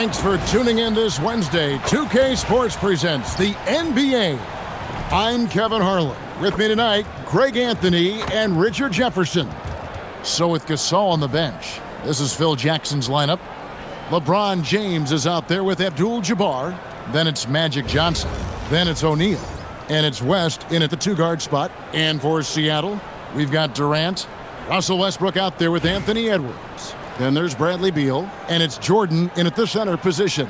Thanks for tuning in this Wednesday. 2K Sports presents the NBA. I'm Kevin Harlan. With me tonight, Greg Anthony and Richard Jefferson. So with Gasol on the bench, this is Phil Jackson's lineup. LeBron James is out there with Abdul-Jabbar. Then it's Magic Johnson. Then it's O'Neal. And it's West in at the two-guard spot. And for Seattle, we've got Durant. Russell Westbrook out there with Anthony Edwards. Then there's Bradley Beal, and it's Jordan in at the center position.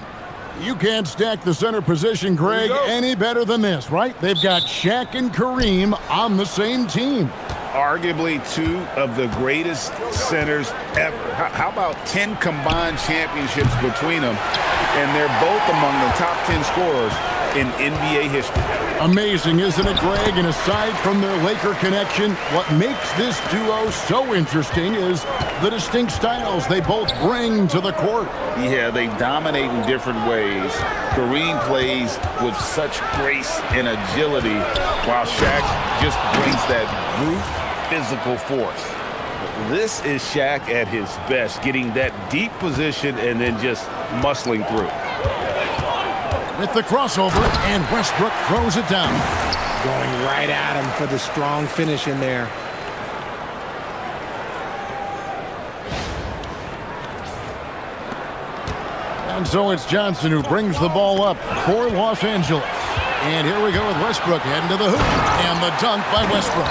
You can't stack the center position, Greg, any better than this, right? They've got Shaq and Kareem on the same team. Arguably two of the greatest centers ever. How about 10 combined championships between them? And they're both among the top 10 scorers in NBA history. Amazing, isn't it, Greg? And aside from their Laker connection, what makes this duo so interesting is the distinct styles they both bring to the court. Yeah, they dominate in different ways. Kareem plays with such grace and agility, while Shaq just brings that brute physical force. This is Shaq at his best, getting that deep position and then just muscling through. With the crossover, and Westbrook throws it down. Going right at him for the strong finish in there. And so it's Johnson who brings the ball up for Los Angeles. And here we go with Westbrook heading to the hoop. And the dunk by Westbrook.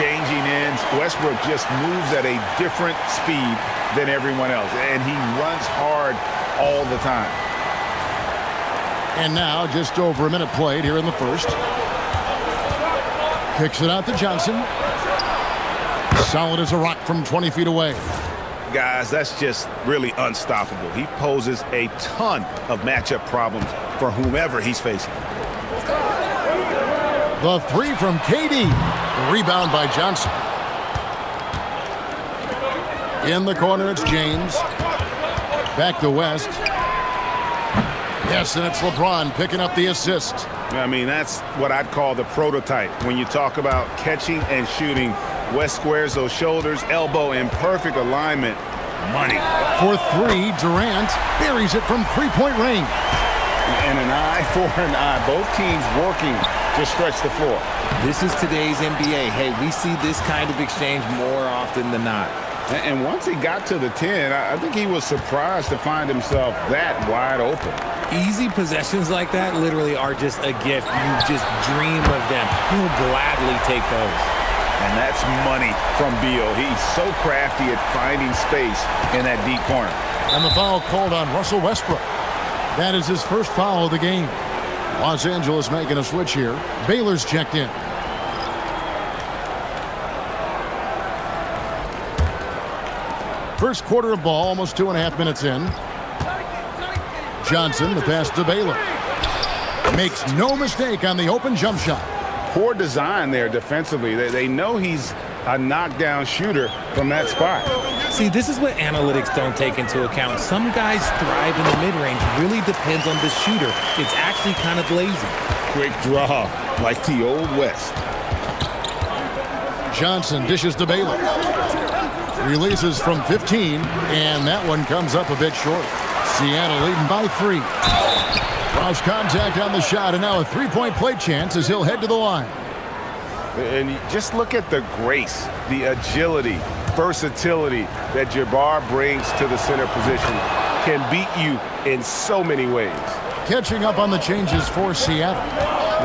Changing ends, Westbrook just moves at a different speed than everyone else. And he runs hard all the time. And now just over a minute played here in the first. Kicks it out to Johnson. Solid as a rock from 20 feet away. Guys, that's just really unstoppable. He poses a ton of matchup problems for whomever he's facing. The three from KD. Rebound by Johnson. In the corner, it's James. Back to West. Yes, and it's LeBron picking up the assist. I mean, that's what I'd call the prototype. When you talk about catching and shooting, West squares those shoulders, elbow in perfect alignment. Money. For three, Durant buries it from three-point range. And an eye for an eye. Both teams working to stretch the floor. This is today's NBA. Hey, we see this kind of exchange more often than not. And once he got to the 10, I think he was surprised to find himself that wide open. Easy possessions like that literally are just a gift. You just dream of them. He'll gladly take those. And that's money from Beal. He's so crafty at finding space in that deep corner. And the foul called on Russell Westbrook. That is his first foul of the game. Los Angeles making a switch here. Baylor's checked in. First quarter of ball, almost 2.5 minutes in. Johnson, the pass to Baylor. Makes no mistake on the open jump shot. Poor design there defensively. They know he's a knockdown shooter from that spot. See, this is what analytics don't take into account. Some guys thrive in the mid-range. Really depends on the shooter. It's actually kind of lazy. Quick draw, like the old West. Johnson dishes to Baylor. Releases from 15, and that one comes up a bit short. Seattle leading by 3. Cross contact on the shot, and now a three-point play chance as he'll head to the line. And just look at the grace, the agility, versatility that Jabbar brings to the center position. Can beat you in so many ways. Catching up on the changes for Seattle.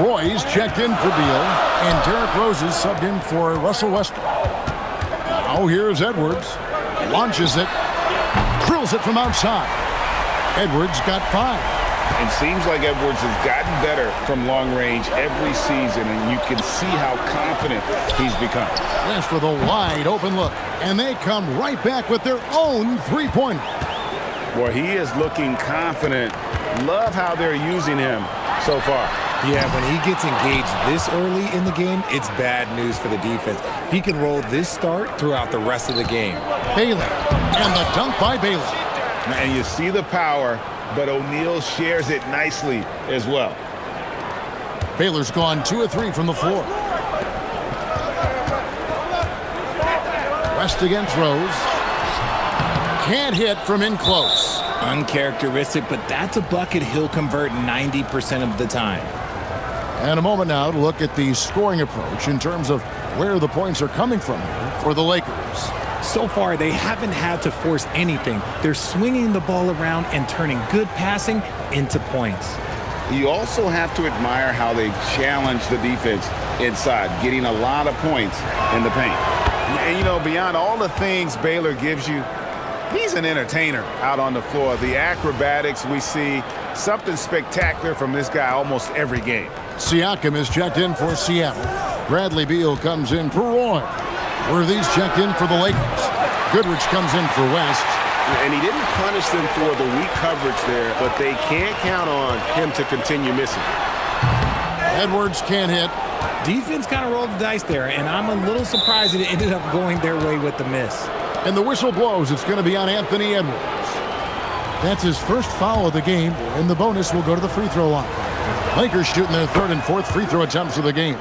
Roy's checked in for Beal, and Derrick Rose is subbed in for Russell Westbrook. Now here's Edwards. Launches it. Drills it from outside. Edwards got 5. It seems like Edwards has gotten better from long range every season, and you can see how confident he's become. West with a wide open look, and they come right back with their own three-pointer. Well, he is looking confident. Love how they're using him so far. Yeah, when he gets engaged this early in the game, it's bad news for the defense. He can roll this start throughout the rest of the game. Baylor, and the dunk by Baylor. And you see the power, but O'Neal shares it nicely as well. Baylor's gone 2 of 3 from the floor. West again throws. Can't hit from in close. Uncharacteristic, but that's a bucket he'll convert 90% of the time. And a moment now to look at the scoring approach in terms of where the points are coming from here for the Lakers. So far, they haven't had to force anything. They're swinging the ball around and turning good passing into points. You also have to admire how they've challenged the defense inside, getting a lot of points in the paint. And, you know, beyond all the things Baylor gives you, he's an entertainer out on the floor. The acrobatics we see, something spectacular from this guy almost every game. Siakam is checked in for Seattle. Bradley Beal comes in for Roy. Worthy's checked in for the Lakers. Goodrich comes in for West. And he didn't punish them for the weak coverage there, but they can't count on him to continue missing. Edwards can't hit. Defense kind of rolled the dice there, and I'm a little surprised it ended up going their way with the miss. And the whistle blows. It's going to be on Anthony Edwards. That's his first foul of the game, and the bonus will go to the free throw line. Lakers shooting their third and fourth free throw attempts of the game.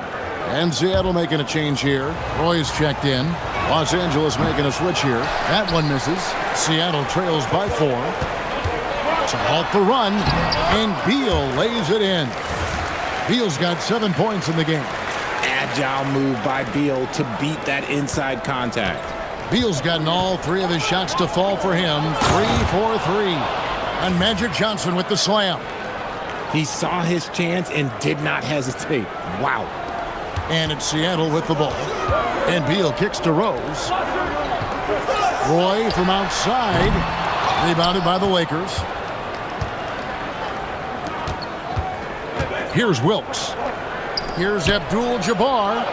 And Seattle making a change here. Roy's checked in. Los Angeles making a switch here. That one misses. Seattle trails by 4. To halt the run, and Beal lays it in. Beal's got 7 points in the game. Agile move by Beal to beat that inside contact. Beal's gotten all 3 of his shots to fall for him. 3 for 3. And Magic Johnson with the slam. He saw his chance and did not hesitate. Wow. And it's Seattle with the ball. And Beal kicks to Rose. Roy from outside. Rebounded by the Lakers. Here's Wilkes. Here's Abdul-Jabbar.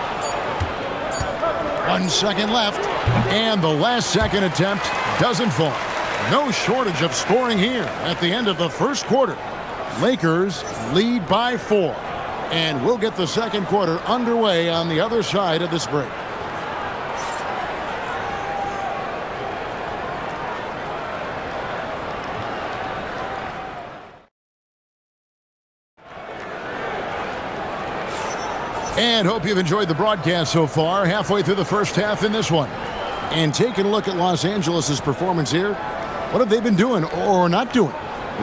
1 second left. And the last second attempt doesn't fall. No shortage of scoring here at the end of the first quarter. Lakers lead by 4. And we'll get the second quarter underway on the other side of this break. And hope you've enjoyed the broadcast so far. Halfway through the first half in this one. And taking a look at Los Angeles' performance here. What have they been doing or not doing?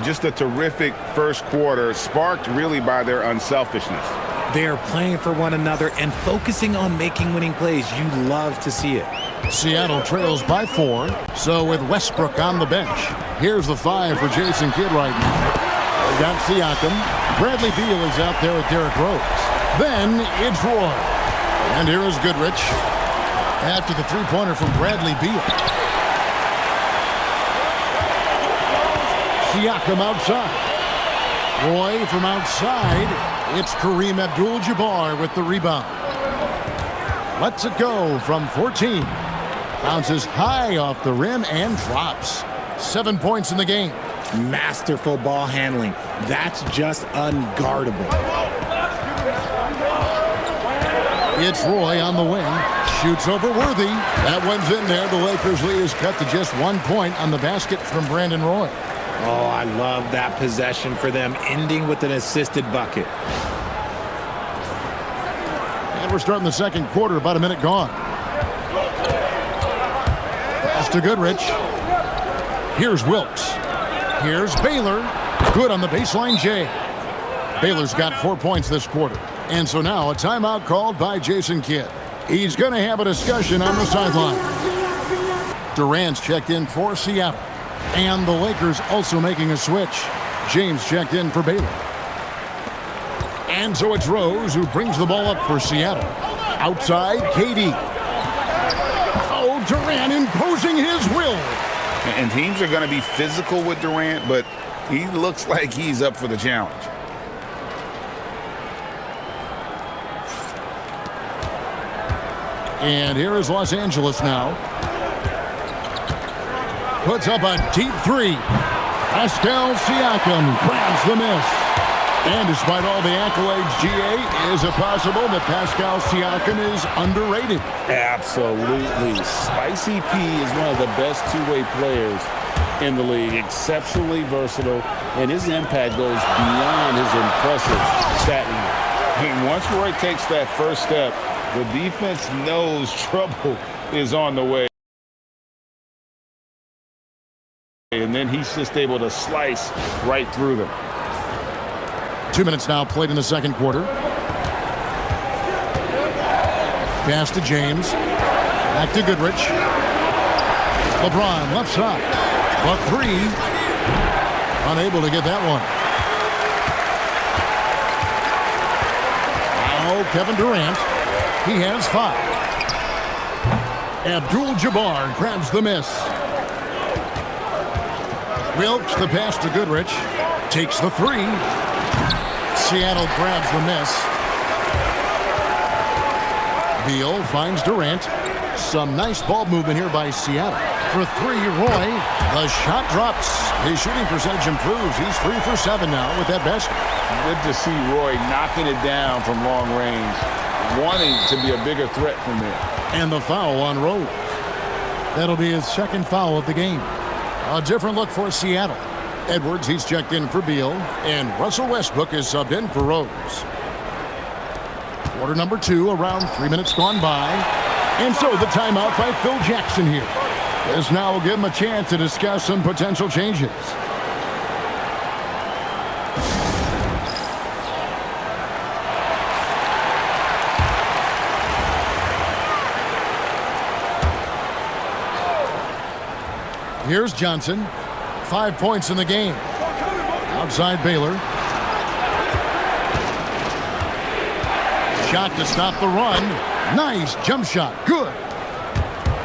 Just a terrific first quarter, sparked really by their unselfishness. They're playing for one another and focusing on making winning plays. You love to see it. Seattle trails by 4. So with Westbrook on the bench. Here's the 5 for Jason Kidd right now. They got Siakam. Bradley Beal is out there with Derrick Rose. Then it's Roy. And here is Goodrich. After the three-pointer from Bradley Beal. Siakam outside. Roy from outside. It's Kareem Abdul-Jabbar with the rebound. Lets it go from 14. Bounces high off the rim and drops. 7 points in the game. Masterful ball handling. That's just unguardable. It's Roy on the wing. Shoots over Worthy. That one's in there. The Lakers lead is cut to just 1 point on the basket from Brandon Roy. Oh, I love that possession for them, ending with an assisted bucket. And we're starting the second quarter, about a minute gone. Pass to Goodrich. Here's Wilkes. Here's Baylor. Good on the baseline, Jay. Baylor's got 4 points this quarter. And so now a timeout called by Jason Kidd. He's going to have a discussion on the sideline. Durant's checked in for Seattle. And the Lakers also making a switch. James checked in for Baylor. And so it's Rose who brings the ball up for Seattle. Outside, KD. Oh, Durant imposing his will. And teams are going to be physical with Durant, but he looks like he's up for the challenge. And here is Los Angeles now. Puts up a deep 3. Pascal Siakam grabs the miss. And despite all the accolades, GA, is it possible that Pascal Siakam is underrated? Absolutely. Spicy P is one of the best two-way players in the league. Exceptionally versatile, and his impact goes beyond his impressive stat line. And once Roy takes that first step, the defense knows trouble is on the way. And then he's just able to slice right through them. 2 minutes now played in the second quarter. Pass to James. Back to Goodrich. LeBron left side. But three. Unable to get that one. Now Kevin Durant. He has 5. Abdul-Jabbar grabs the miss. Wilkes the pass to Goodrich. Takes the 3. Seattle grabs the miss. Beal finds Durant. Some nice ball movement here by Seattle. For 3, Roy. The shot drops. His shooting percentage improves. He's 3 for 7 now with that basket. Good to see Roy knocking it down from long range, wanting to be a bigger threat from there. And the foul on Rose. That'll be his second foul of the game. A different look for Seattle. Edwards, he's checked in for Beal, and Russell Westbrook is subbed in for Rose. Quarter number 2, around 3 minutes gone by. And so the timeout by Phil Jackson here. This now will give him a chance to discuss some potential changes. Here's Johnson. 5 points in the game. Outside Baylor. Shot to stop the run. Nice jump shot. Good.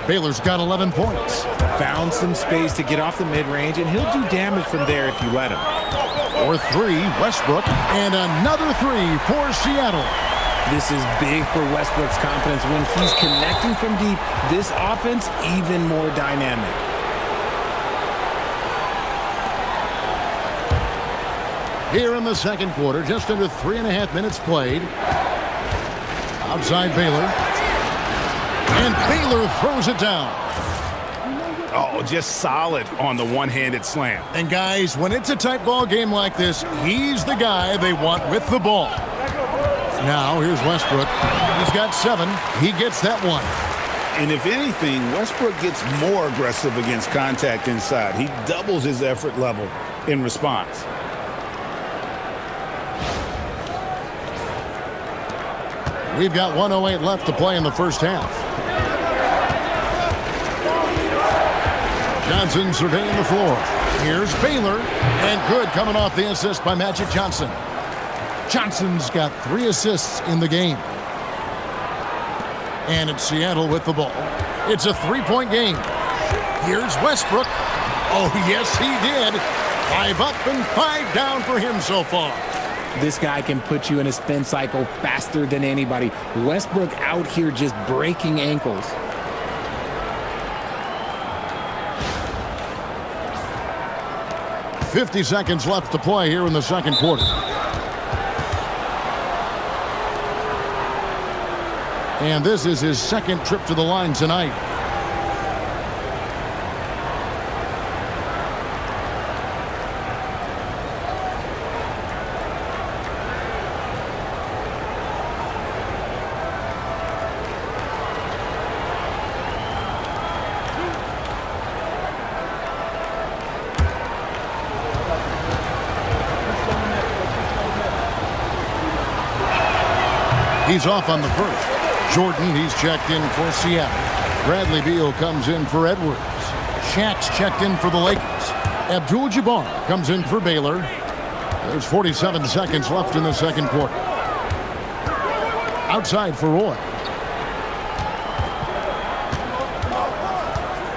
Baylor's got 11 points. Found some space to get off the mid-range, and he'll do damage from there if you let him. For 3, Westbrook. And another 3 for Seattle. This is big for Westbrook's confidence. When he's connecting from deep, this offense even more dynamic. Here in the second quarter, just under 3.5 minutes played. Outside Baylor. And Baylor throws it down. Oh, just solid on the one-handed slam. And guys, when it's a tight ball game like this, he's the guy they want with the ball. Now, here's Westbrook. He's got 7. He gets that one. And if anything, Westbrook gets more aggressive against contact inside. He doubles his effort level in response. We've got 1:08 left to play in the first half. Johnson surveying the floor. Here's Baylor. And good coming off the assist by Magic Johnson. Johnson's got 3 assists in the game. And it's Seattle with the ball. It's a 3-point game. Here's Westbrook. Oh, yes, he did. 5 up and 5 down for him so far. This guy can put you in a spin cycle faster than anybody. Westbrook out here just breaking ankles. .50 seconds left to play here in the second quarter. And this is his second trip to the line tonight. He's off on the first. Jordan, he's checked in for Seattle. Bradley Beal comes in for Edwards. Shaq's checked in for the Lakers. Abdul-Jabbar comes in for Baylor. There's 47 seconds left in the second quarter. Outside for Roy.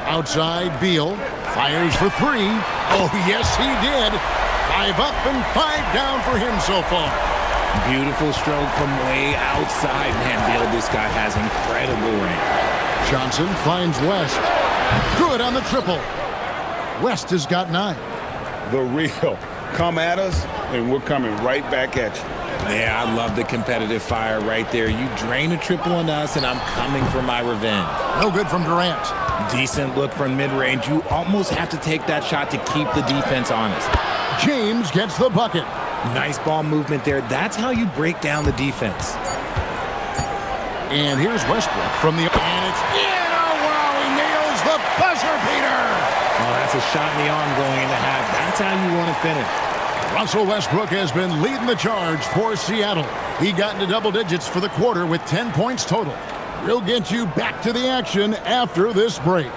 Outside Beal. Fires for 3. Oh, yes, he did. 5 up and 5 down for him so far. Beautiful stroke from way outside. Man, Beal, this guy has incredible range. Johnson finds West. Good on the triple. West has got 9. The real. Come at us, and we're coming right back at you. Yeah, I love the competitive fire right there. You drain a triple on us, and I'm coming for my revenge. No good from Durant. Decent look from mid-range. You almost have to take that shot to keep the defense honest. James gets the bucket. Nice ball movement there. That's how you break down the defense. And here's Westbrook from the... And it's in! Oh, wow, he nails the the buzzer beater. Oh, that's a shot in the arm going into half. That's how you want to finish. Russell Westbrook has been leading the charge for Seattle. He got into double digits for the quarter with 10 points total. We'll get you back to the action after this break.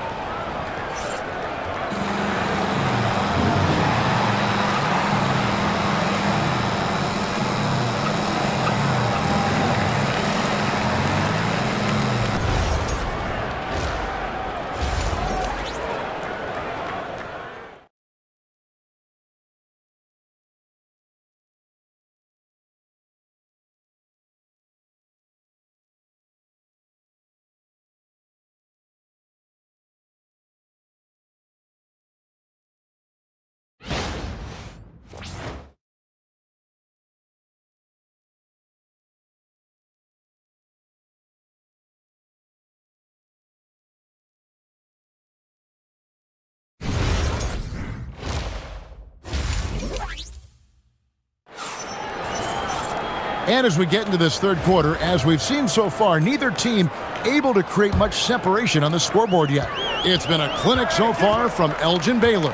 And as we get into this third quarter, as we've seen so far, neither team able to create much separation on the scoreboard yet. It's been a clinic so far from Elgin Baylor.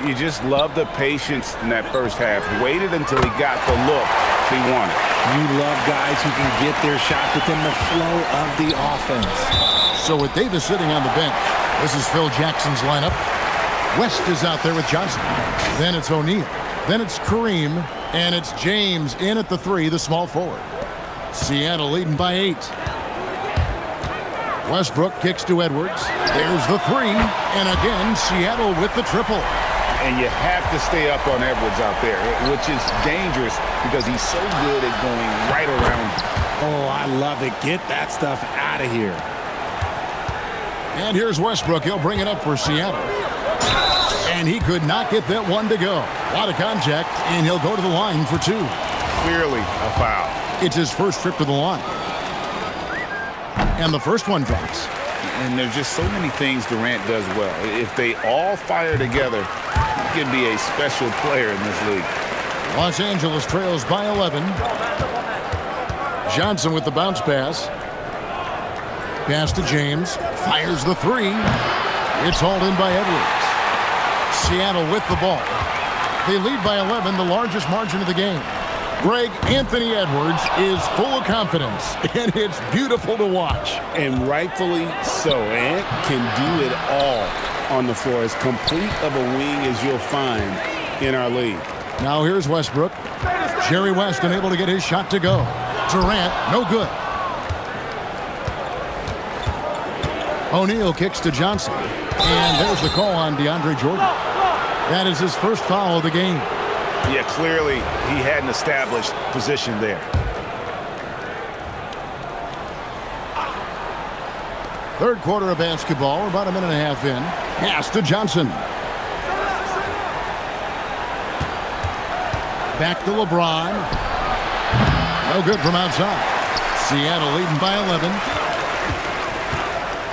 You just love the patience in that first half. Waited until he got the look he wanted. You love guys who can get their shots within the flow of the offense. So with Davis sitting on the bench, this is Phil Jackson's lineup. West is out there with Johnson. Then it's O'Neal. Then it's Kareem. And it's James in at the 3, the small forward. Seattle leading by 8. Westbrook kicks to Edwards. There's the 3. And again, Seattle with the triple. And you have to stay up on Edwards out there, which is dangerous because he's so good at going right around. Oh, I love it. Get that stuff out of here. And here's Westbrook. He'll bring it up for Seattle. And he could not get that one to go. A lot of contact, and he'll go to the line for 2. Clearly a foul. It's his first trip to the line. And the first one drops. And there's just so many things Durant does well. If they all fire together, he can be a special player in this league. Los Angeles trails by 11. Johnson with the bounce pass. Pass to James. Fires the 3. It's hauled in by Edwards. Seattle with the ball. They lead by 11, the largest margin of the game. Greg, Anthony Edwards is full of confidence, and it's beautiful to watch. And rightfully so. Ant can do it all on the floor. As complete of a wing as you'll find in our league. Now here's Westbrook. Jerry West unable to get his shot to go. Durant, no good. O'Neal kicks to Johnson. And there's the call on DeAndre Jordan. That is his first foul of the game. Yeah, clearly he had an established position there. Third quarter of basketball, about a minute and a half in. Pass to Johnson. Back to LeBron. No good from outside. Seattle leading by 11.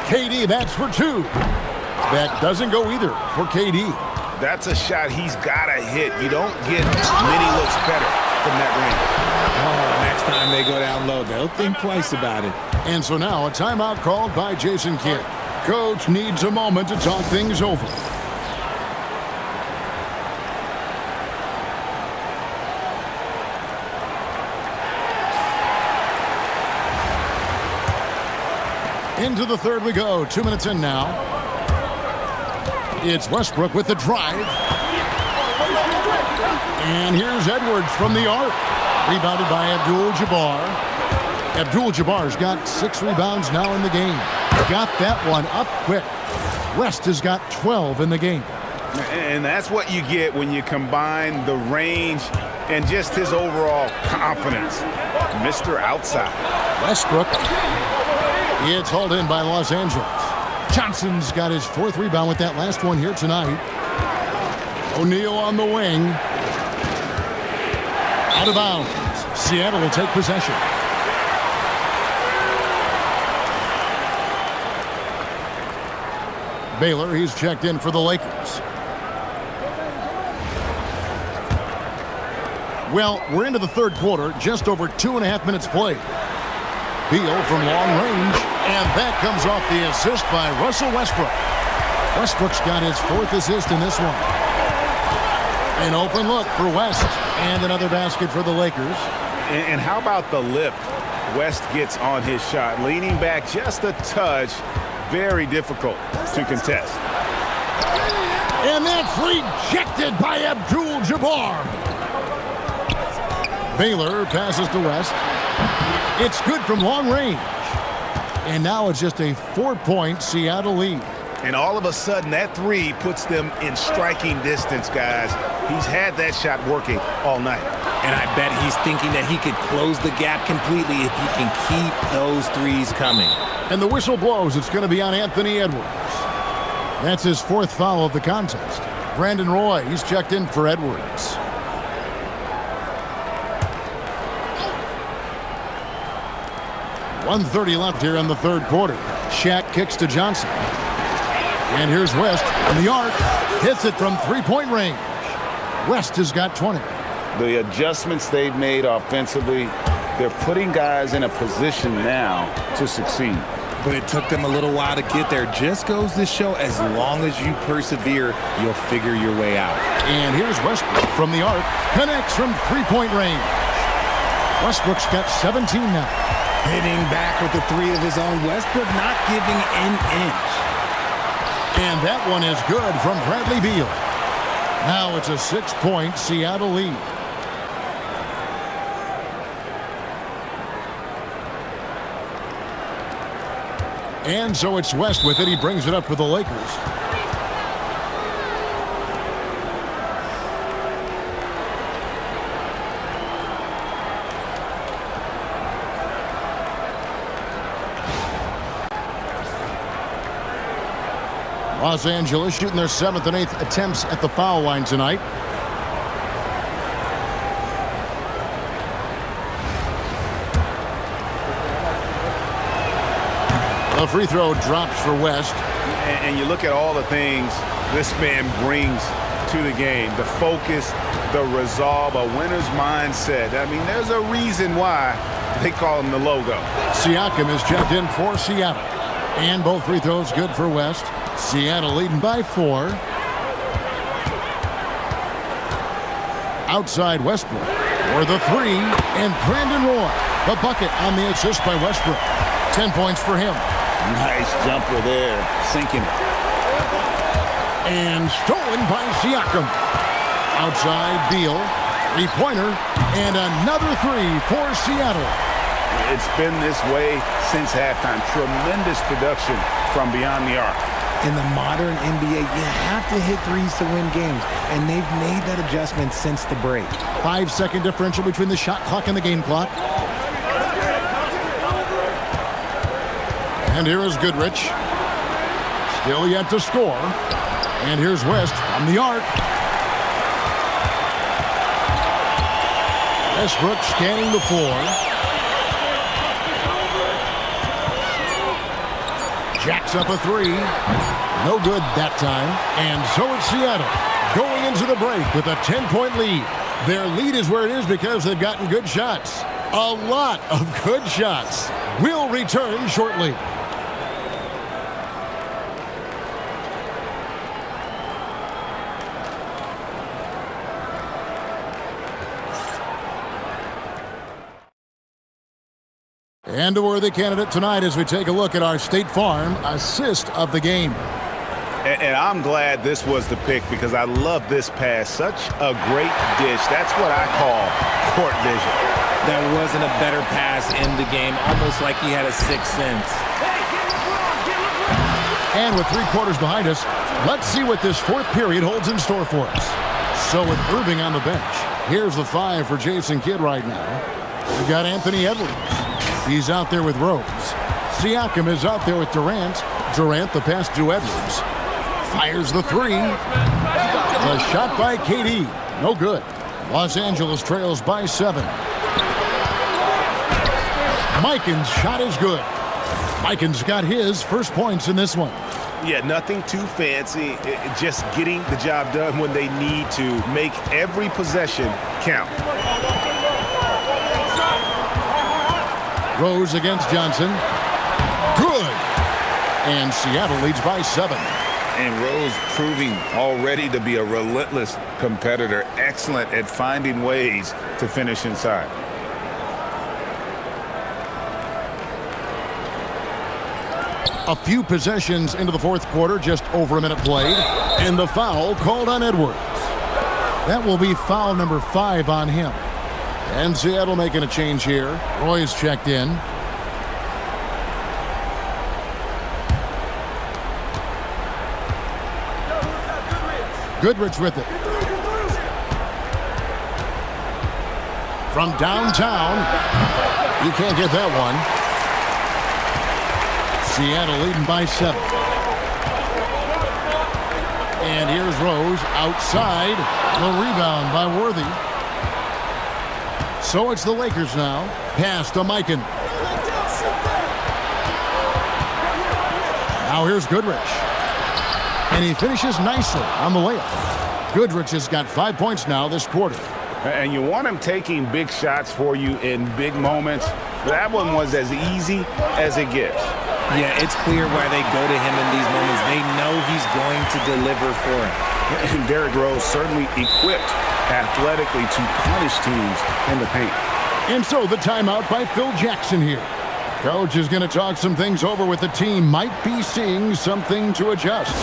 KD, that's for 2. That doesn't go either for KD. That's a shot he's got to hit. You don't get many looks better from that ring. Oh, next time they go down low, they'll think twice about it. And so now a timeout called by Jason Kidd. Coach needs a moment to talk things over. Into the third we go. 2 minutes in now. It's Westbrook with the drive. And here's Edwards from the arc. Rebounded by Abdul-Jabbar. Abdul-Jabbar's got 6 rebounds now in the game. Got that one up quick. West has got 12 in the game. And that's what you get when you combine the range and just his overall confidence. Mr. Outside. Westbrook. It's hauled in by Los Angeles. Johnson's got his 4th rebound with that last one here tonight. O'Neal on the wing. Out of bounds. Seattle will take possession. Baylor, he's checked in for the Lakers. Well, we're into the third quarter, just over 2.5 minutes played. Beal from long range, and that comes off the assist by Russell Westbrook. Westbrook's got his 4th assist in this one. An open look for West. And another basket for the Lakers. And how about the lift West gets on his shot? Leaning back just a touch. Very difficult to contest. And that's rejected by Abdul-Jabbar. Baylor passes to West. It's good from long range. And now it's just a 4-point Seattle lead. And all of a sudden, that 3 puts them in striking distance, guys. He's had that shot working all night. And I bet he's thinking that he could close the gap completely if he can keep those 3s coming. And the whistle blows. It's going to be on Anthony Edwards. That's his 4th foul of the contest. Brandon Roy, he's checked in for Edwards. .130 left here in the 3rd quarter. Shaq kicks to Johnson. And here's West from the arc. Hits it from 3-point range. West has got 20. The adjustments they've made offensively, they're putting guys in a position now to succeed. But it took them a little while to get there. Just goes to show, as long as you persevere, you'll figure your way out. And here's Westbrook from the arc. Connects from 3-point range. Westbrook's got 17 now. Hitting back with the 3 of his own. Westbrook not giving an inch. And that one is good from Bradley Beal. Now it's a 6-point Seattle lead. And so it's West with it. He brings it up for the Lakers. Los Angeles shooting their 7th and 8th attempts at the foul line tonight. The free throw drops for West. And you look at all the things this man brings to the game. The focus, the resolve, a winner's mindset. I mean, there's a reason why they call him the logo. Siakam is checked in for Seattle. And both free throws good for West. Seattle leading by 4. Outside Westbrook for the 3. And Brandon Roy, the bucket on the assist by Westbrook. 10 points for him. Nice jumper there, sinking it. And stolen by Siakam. Outside Beal, 3-pointer, and another 3 for Seattle. It's been this way since halftime. Tremendous production from beyond the arc. In the modern NBA, you have to hit 3s to win games, and they've made that adjustment since the break. 5-second differential between the shot clock and the game clock. And here is Goodrich. Still yet to score. And here's West on the arc. Westbrook scanning the floor. Jacks up a 3. No good that time. And so it's Seattle going into the break with a 10-point lead. Their lead is where it is because they've gotten good shots. A lot of good shots. We'll return shortly. And a worthy candidate tonight as we take a look at our State Farm assist of the game. And I'm glad this was the pick because I love this pass. Such a great dish. That's what I call court vision. There wasn't a better pass in the game, almost like he had a 6th sense. And with 3 quarters behind us, let's see what this 4th period holds in store for us. So with Irving on the bench, here's the 5 for Jason Kidd right now. We've got Anthony Edwards. He's out there with Rose. Siakam is out there with Durant. Durant the pass to Edwards. Fires the 3. The shot by KD. No good. Los Angeles trails by 7. Mikan's shot is good. Mikan's got his first points in this one. Yeah, nothing too fancy. Just getting the job done when they need to. Make every possession count. Rose against Johnson. Good. And Seattle leads by 7. And Rose proving already to be a relentless competitor, excellent at finding ways to finish inside. A few possessions into the fourth quarter, just over a minute played, and the foul called on Edwards. That will be foul number 5 on him. And Seattle making a change here. Roy's checked in. Goodrich with it. From downtown. You can't get that one. Seattle leading by 7. And here's Rose outside. The rebound by Worthy. So it's the Lakers now. Pass to Mikan. Now here's Goodrich. And he finishes nicely on the layup. Goodrich has got 5 points now this quarter. And you want him taking big shots for you in big moments. That one was as easy as it gets. Yeah, it's clear why they go to him in these moments. They know he's going to deliver for him. And Derrick Rose certainly equipped athletically to punish teams in the paint. And so the timeout by Phil Jackson here. Coach is going to talk some things over with the team. Might be seeing something to adjust.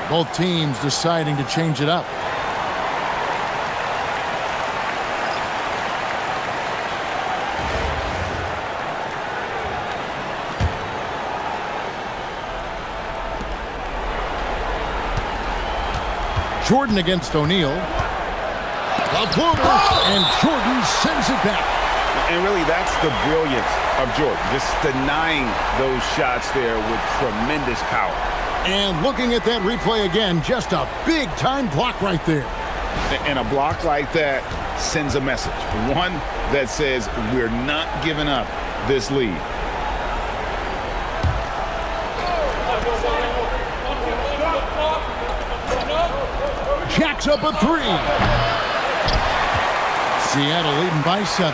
Both teams deciding to change it up. Jordan against O'Neal. The floater, and Jordan sends it back. And really, that's the brilliance of Jordan, just denying those shots there with tremendous power. And looking at that replay again, just a big-time block right there. And a block like that sends a message. One that says we're not giving up this lead. Jacks up a 3. Seattle leading by 7.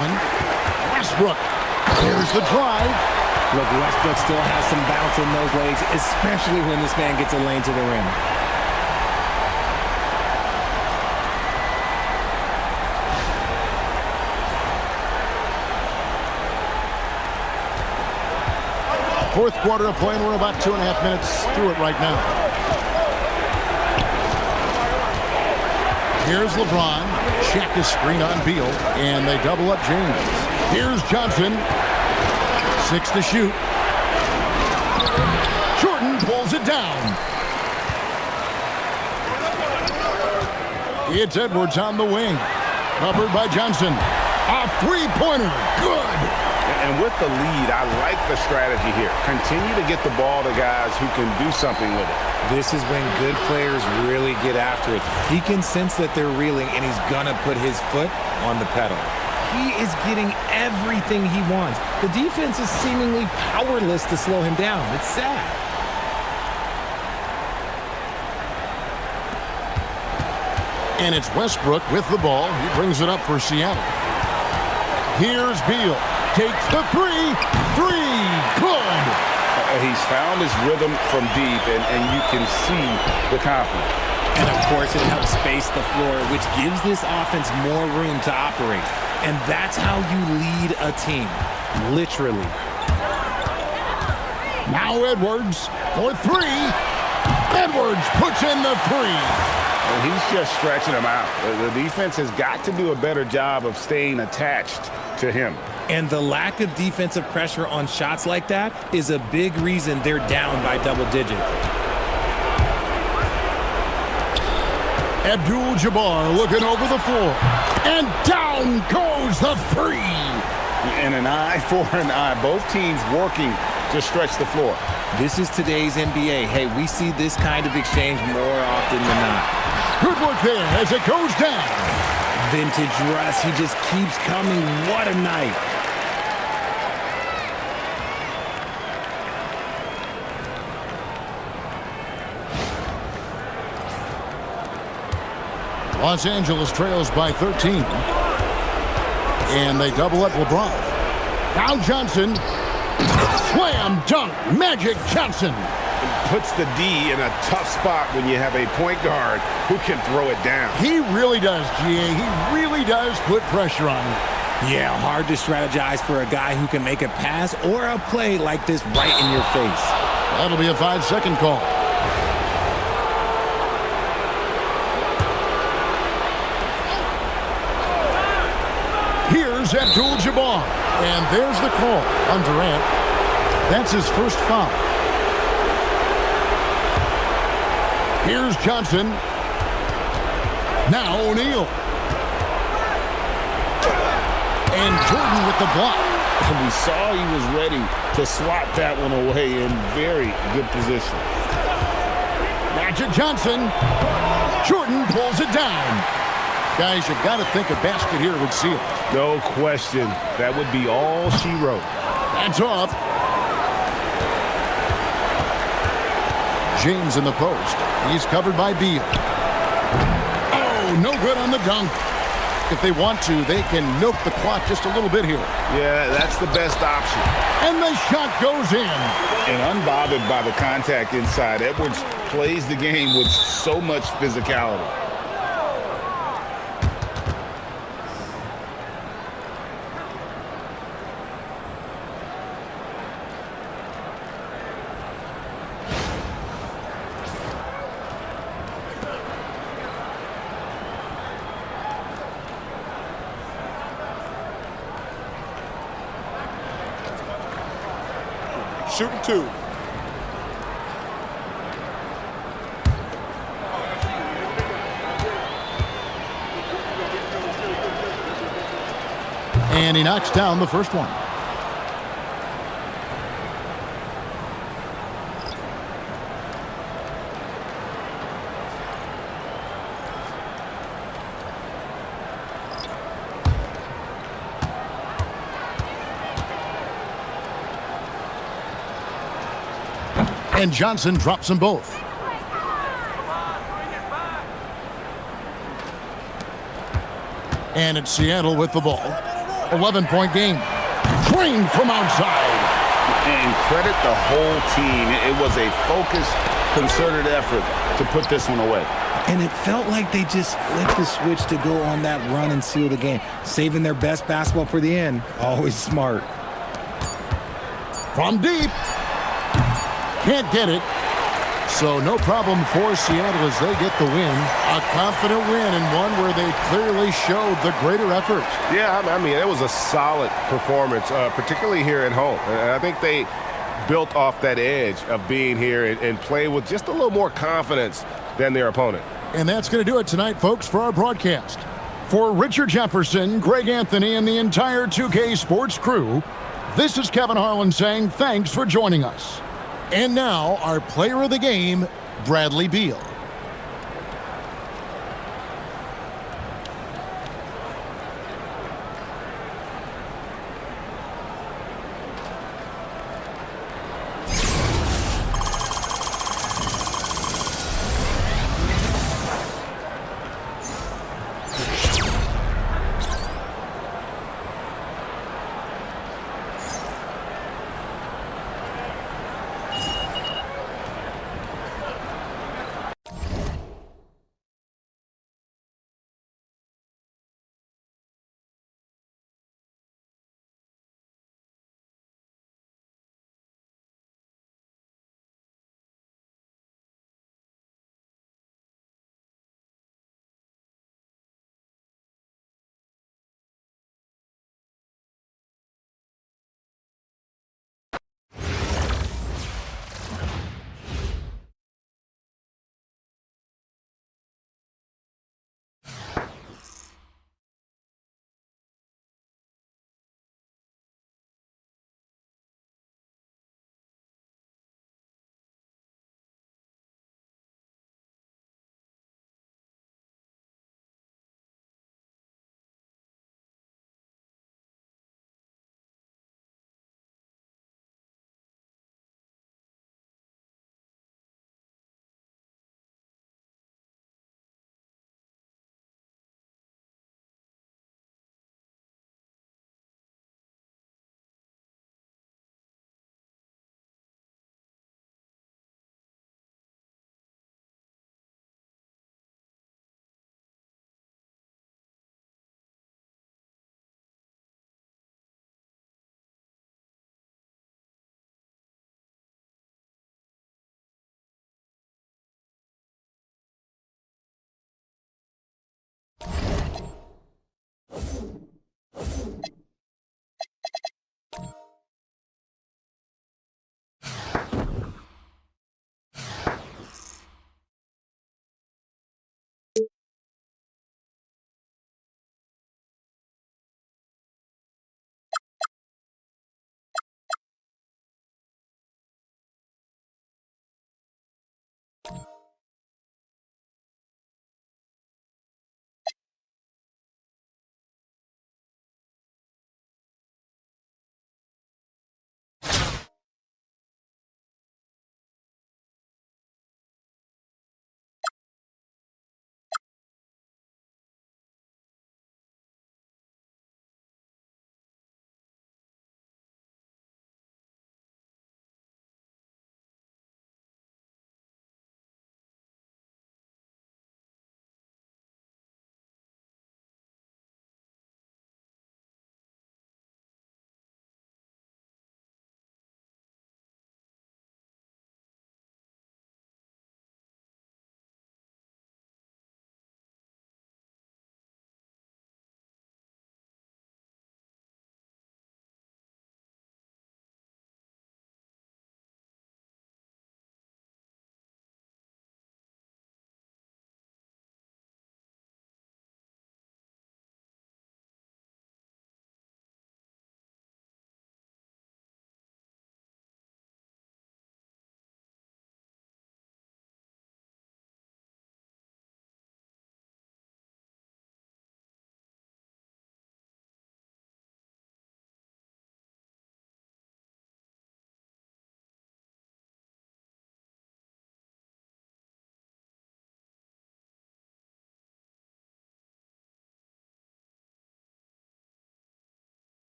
Westbrook. Here's the drive. Look, Westbrook still has some bounce in those legs, especially when this man gets a lane to the rim. Fourth quarter of play, and we're about 2.5 minutes through it right now. Here's LeBron. Check his screen on Beal, and they double up James. Here's Johnson. 6 to shoot. Jordan pulls it down. It's Edwards on the wing. Covered by Johnson. A three-pointer. Good. And with the lead, I like the strategy here. Continue to get the ball to guys who can do something with it. This is when good players really get after it. He can sense that they're reeling, and he's going to put his foot on the pedal. He is getting everything he wants. The defense is seemingly powerless to slow him down. It's sad. And it's Westbrook with the ball. He brings it up for Seattle. Here's Beal. Takes the 3. 3. Good. He's found his rhythm from deep, and you can see the confidence. And, of course, it helps space the floor, which gives this offense more room to operate. And that's how you lead a team, literally. Now Edwards for 3. Edwards puts in the 3. And he's just stretching him out. The defense has got to do a better job of staying attached to him. And the lack of defensive pressure on shots like that is a big reason they're down by double digits. Abdul-Jabbar looking over the floor. And down goes the 3. And an eye for an eye. Both teams working to stretch the floor. This is today's NBA. Hey, we see this kind of exchange more often than not. Good work there as it goes down. Vintage Russ, he just keeps coming. What a night. Los Angeles trails by 13. And they double up LeBron. Now Johnson. Slam dunk. Magic Johnson. Puts the D in a tough spot when you have a point guard who can throw it down. He really does, GA. He really does put pressure on you. Yeah, hard to strategize for a guy who can make a pass or a play like this right in your face. That'll be a 5-second call. Here's Abdul-Jabbar. And there's the call on Durant. That's his first foul. Here's Johnson. Now O'Neal. And Jordan with the block. And we saw he was ready to swat that one away in very good position. Magic Johnson. Jordan pulls it down. Guys, you've got to think a basket here would seal it. No question. That would be all she wrote. That's off. James in the post. He's covered by Beal. Oh, no good on the dunk. If they want to, they can milk the clock just a little bit here. Yeah, that's the best option. And the shot goes in. And unbothered by the contact inside, Edwards plays the game with so much physicality. Shooting 2. And he knocks down the first one. And Johnson drops them both. And it's Seattle with the ball. 11-point game. Drained from outside. And credit the whole team. It was a focused, concerted effort to put this one away. And it felt like they just flipped the switch to go on that run and seal the game. Saving their best basketball for the end. Always smart. From deep. Can't get it. So no problem for Seattle as they get the win. A confident win and one where they clearly showed the greater effort. Yeah, I mean, it was a solid performance, particularly here at home. And I think they built off that edge of being here and play with just a little more confidence than their opponent. And that's going to do it tonight, folks, for our broadcast. For Richard Jefferson, Greg Anthony, and the entire 2K Sports crew, this is Kevin Harlan saying thanks for joining us. And now, our player of the game, Bradley Beal.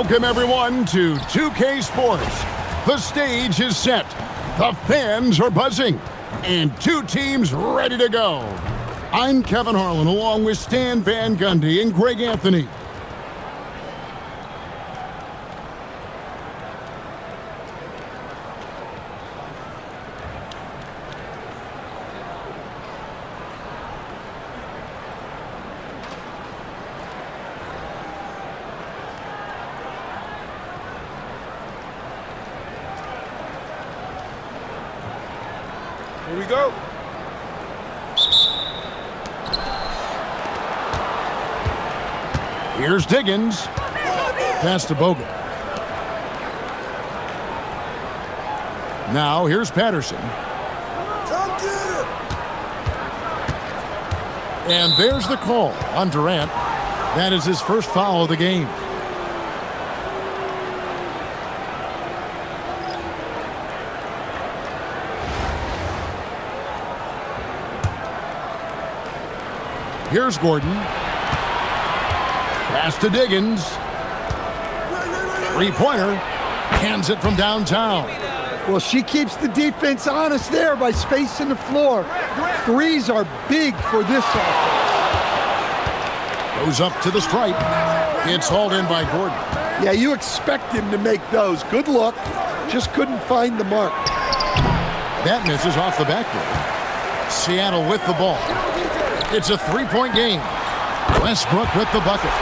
Welcome, everyone, to 2K Sports. The stage is set, the fans are buzzing, and two teams ready to go. I'm Kevin Harlan, along with Stan Van Gundy and Greg Anthony. Here we go. Here's Diggins. Pass to Bogut. Now here's Patterson. And there's the call on Durant. That is his first foul of the game. Here's Gordon. Pass to Diggins. Three-pointer. Hands it from downtown. Well, she keeps the defense honest there by spacing the floor. Threes are big for this offense. Goes up to the stripe. It's hauled in by Gordon. Yeah, you expect him to make those. Good look. Just couldn't find the mark. That misses off the backboard. Seattle with the ball. It's a three-point game. Westbrook with the bucket.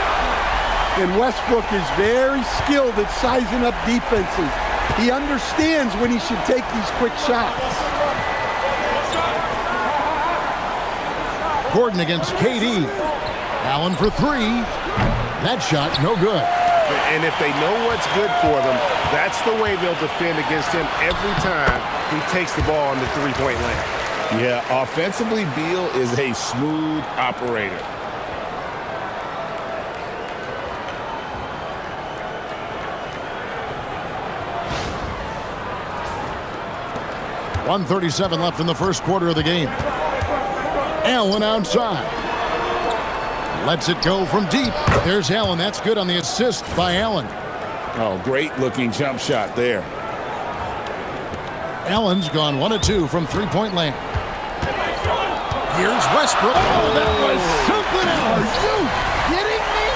And Westbrook is very skilled at sizing up defenses. He understands when he should take these quick shots. Gordon against KD. Allen for three. That shot, no good. And if they know what's good for them, that's the way they'll defend against him every time he takes the ball in the three-point lane. Yeah, offensively, Beal is a smooth operator. .137 left in the first quarter of the game. Allen outside. Lets it go from deep. There's Allen. That's good on the assist by Allen. Oh, great-looking jump shot there. Allen's gone 1 of 2 from three-point land. Here's Westbrook. Oh, that was something else. Are you kidding me?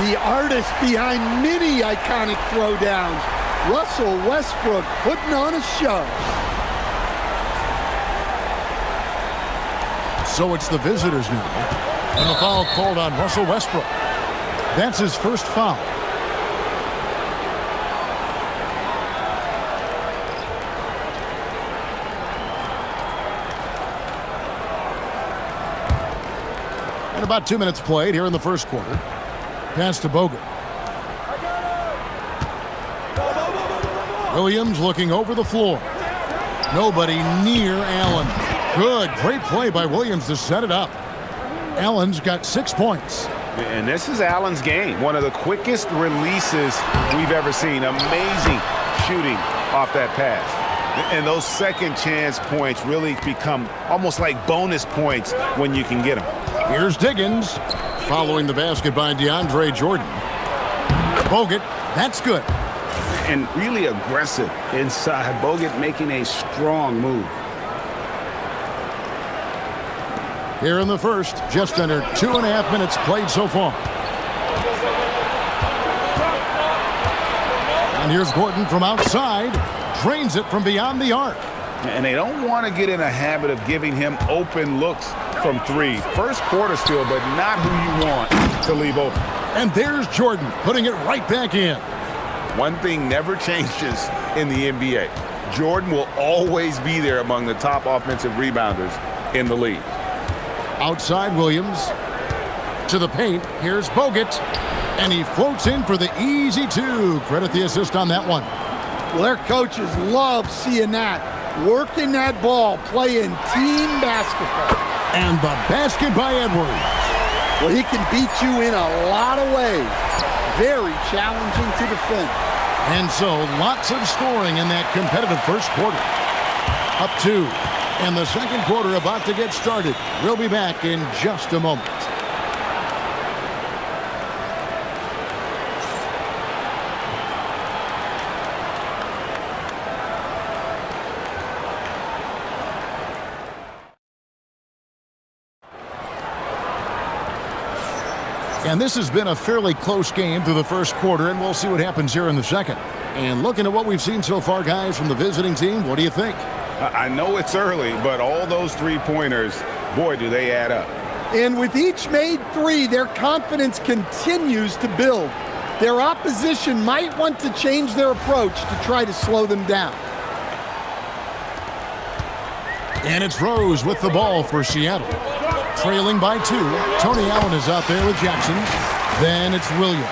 The artist behind many iconic throwdowns, Russell Westbrook, putting on a show. So it's the visitors now. And the foul called on Russell Westbrook. That's his first foul. And about 2 minutes played here in the first quarter. Pass to Bogut. Williams looking over the floor. Nobody near Allen. Good, great play by Williams to set it up. Allen's got 6 points. And this is Allen's game. One of the quickest releases we've ever seen. Amazing shooting off that pass. And those second chance points really become almost like bonus points when you can get them. Here's Diggins. Following the basket by DeAndre Jordan. Bogut, that's good. And really aggressive inside. Bogut making a strong move. Here in the first, just under 2.5 minutes played so far. And here's Gordon from outside. Drains it from beyond the arc. And they don't want to get in a habit of giving him open looks from three. First quarter still, but not who you want to leave open. And there's Jordan putting it right back in. One thing never changes in the NBA. Jordan will always be there among the top offensive rebounders in the league. Outside Williams. To the paint. Here's Bogut. And he floats in for the easy two. Credit the assist on that one. Well, their coaches love seeing that. Working that ball, playing team basketball. And the basket by Edwards. Well, he can beat you in a lot of ways. Very challenging to defend. And so, lots of scoring in that competitive first quarter. Up 2. And the second quarter about to get started. We'll be back in just a moment. And this has been a fairly close game through the first quarter, and we'll see what happens here in the second. And looking at what we've seen so far, guys, from the visiting team, what do you think? I know it's early, but all those three-pointers, boy, do they add up. And with each made three, their confidence continues to build. Their opposition might want to change their approach to try to slow them down. And it's Rose with the ball for Seattle. Trailing by 2. Tony Allen is out there with Jackson. Then it's Williams.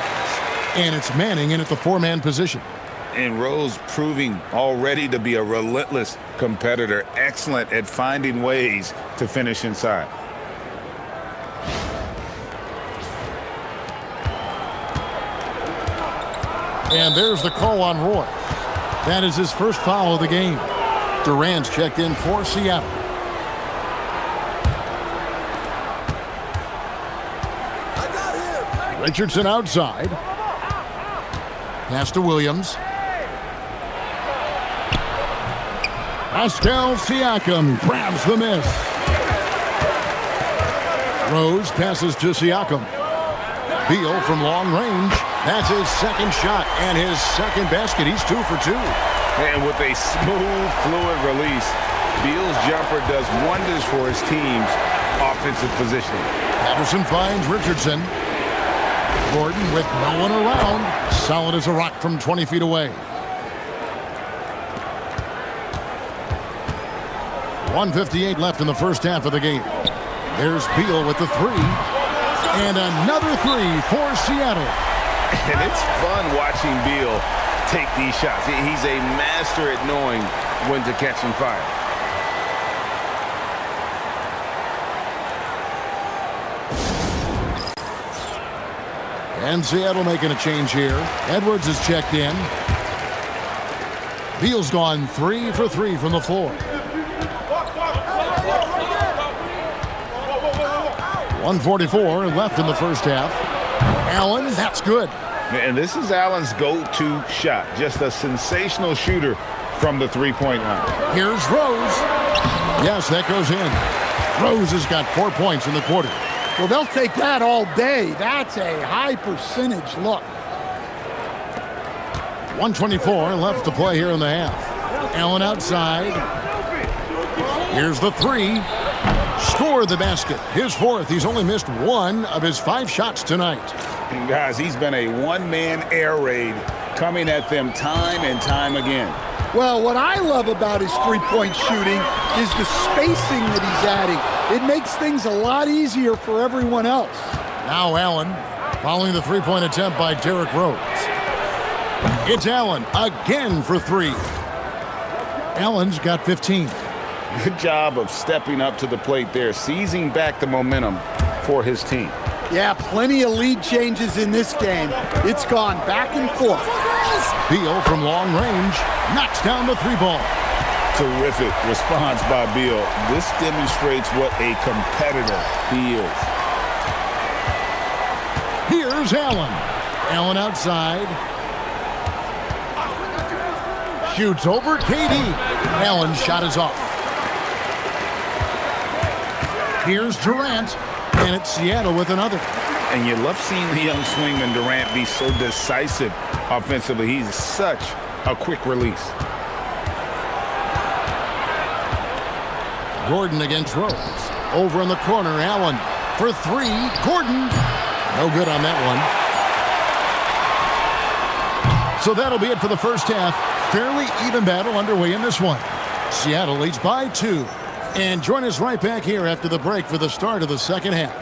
And it's Manning in at the 4-man position. And Rose proving already to be a relentless competitor, excellent at finding ways to finish inside. And there's the call on Roy. That is his first foul of the game. Durant's checked in for Seattle. Richardson outside. Pass to Williams. Pascal Siakam grabs the miss. Rose passes to Siakam. Beal from long range. That's his second shot and his second basket. He's 2 for 2. And with a smooth, fluid release, Beal's jumper does wonders for his team's offensive positioning. Patterson finds Richardson. Gordon with no one around. Solid as a rock from 20 feet away. 1:58 left in the first half of the game. There's Beal with the 3. And another 3 for Seattle. And it's fun watching Beal take these shots. He's a master at knowing when to catch and fire. And Seattle making a change here. Edwards is checked in. Beal's gone 3 for 3 from the floor. 1:44 left in the first half. Allen, that's good. And this is Allen's go-to shot. Just a sensational shooter from the three-point line. Here's Rose. Yes, that goes in. Rose has got 4 points in the quarter. Well, they'll take that all day. That's a high percentage look. 1:24 left to play here in the half. Allen outside. Here's the 3. Scored the basket. His 4th. He's only missed 1 of his 5 shots tonight. And guys, he's been a one-man air raid coming at them time and time again. Well, what I love about his three-point shooting is the spacing that he's adding. It makes things a lot easier for everyone else. Now Allen following the three-point attempt by Derrick Rose. It's Allen again for 3. Allen's got 15. Good job of stepping up to the plate there, seizing back the momentum for his team. Yeah, plenty of lead changes in this game. It's gone back and forth. Beal from long range knocks down the 3 ball. Terrific response by Beal. This demonstrates what a competitor he is. Here's Allen. Allen outside. Shoots over KD. Allen's shot is off. Here's Durant. And it's Seattle with another. And you love seeing the young swingman Durant be so decisive offensively. He's such a quick release. Gordon against Rose. Over in the corner, Allen for 3. Gordon, no good on that one. So that'll be it for the first half. Fairly even battle underway in this one. Seattle leads by 2. And join us right back here after the break for the start of the second half.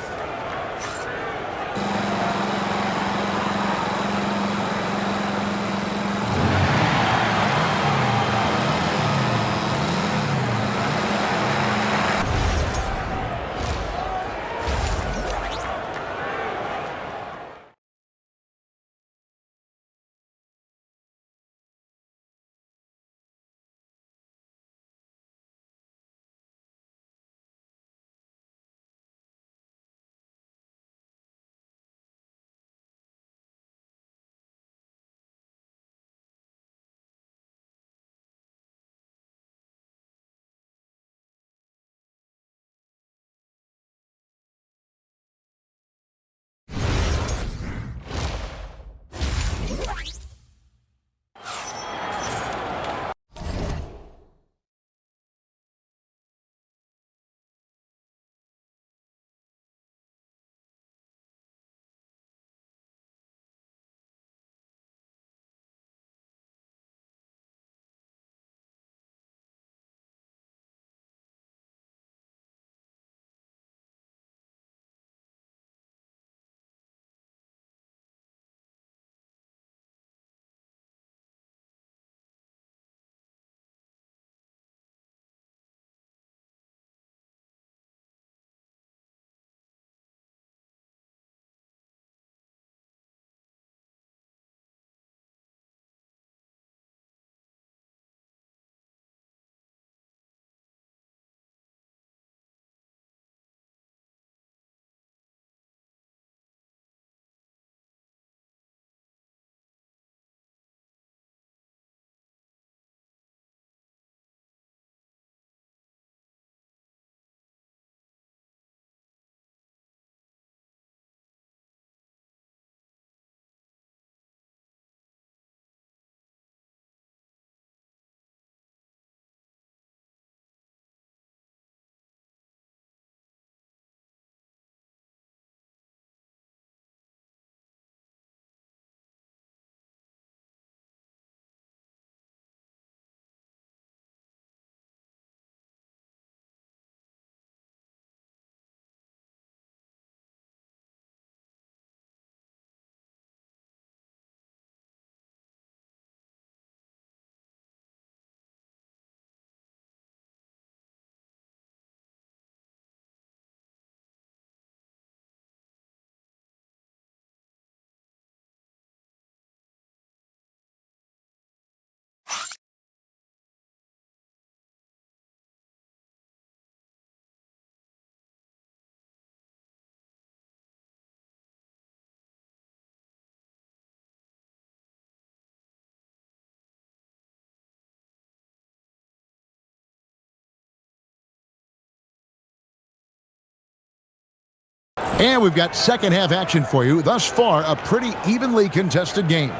And we've got second half action for you. Thus far, a pretty evenly contested game.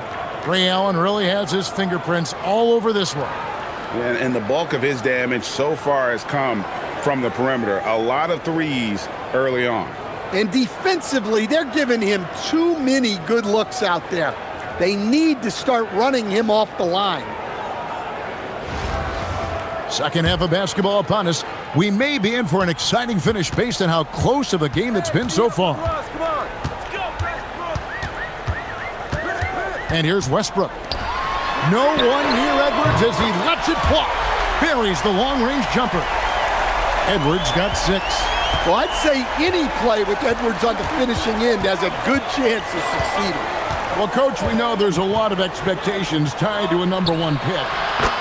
Ray Allen really has his fingerprints all over this one. And the bulk of his damage so far has come from the perimeter. A lot of threes early on. And defensively, they're giving him too many good looks out there. They need to start running him off the line. Second half of basketball upon us. We may be in for an exciting finish based on how close of a game it's been so far. And here's Westbrook. No one near Edwards as he lets it fly. Buries the long-range jumper. Edwards got 6. Well, I'd say any play with Edwards on the finishing end has a good chance of succeeding. Well, Coach, we know there's a lot of expectations tied to a number 1 pick.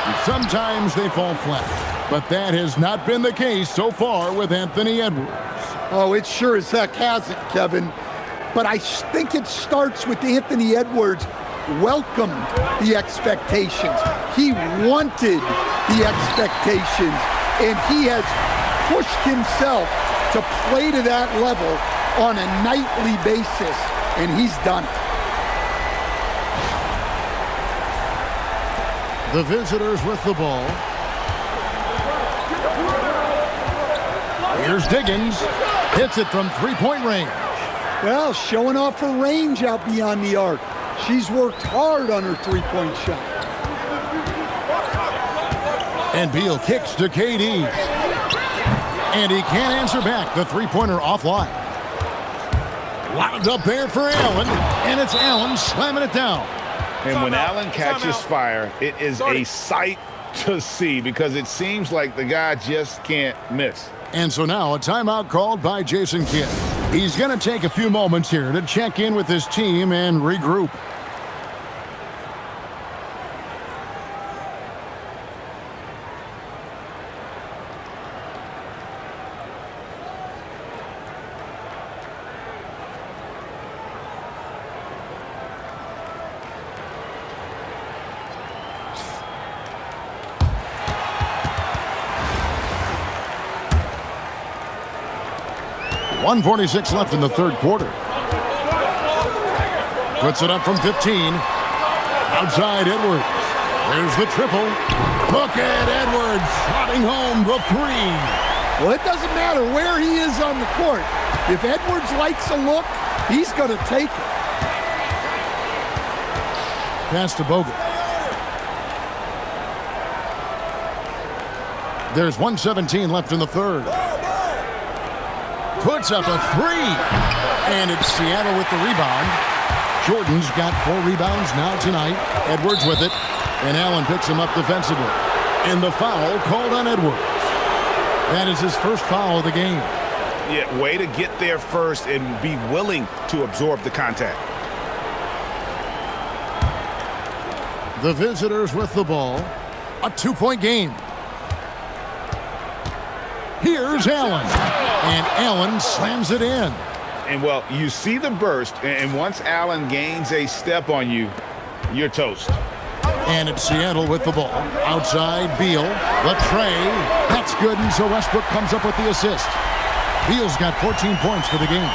And sometimes they fall flat. But that has not been the case so far with Anthony Edwards. Oh, it sure as heck hasn't, Kevin. But I think it starts with Anthony Edwards welcomed the expectations. He wanted the expectations, and he has pushed himself to play to that level on a nightly basis, and he's done it. The visitors with the ball. Here's Diggins. Hits it from three-point range. Well, showing off her range out beyond the arc. She's worked hard on her three-point shot. And Beal kicks to KD. And he can't answer back. The three-pointer offline. Lobbed up there for Allen. And it's Allen slamming it down. And when Allen catches fire, it is a sight to see because it seems like the guy just can't miss. And so now a timeout called by Jason Kidd. He's going to take a few moments here to check in with his team and regroup. .146 left in the third quarter. Puts it up from 15. Outside Edwards. There's the triple. Look at Edwards slotting home the 3. Well, it doesn't matter where he is on the court. If Edwards likes a look, he's going to take it. Pass to Bogut. There's 1:17 left in the third. Puts up a 3. And it's Seattle with the rebound. Jordan's got 4 rebounds now tonight. Edwards with it. And Allen picks him up defensively. And the foul called on Edwards. That is his first foul of the game. Yeah, way to get there first and be willing to absorb the contact. The visitors with the ball. A 2-point game. Here's Allen. And Allen slams it in. And, well, you see the burst, and once Allen gains a step on you, you're toast. And it's Seattle with the ball. Outside, Beal. The tray. That's good, and so Westbrook comes up with the assist. Beal's got 14 points for the game.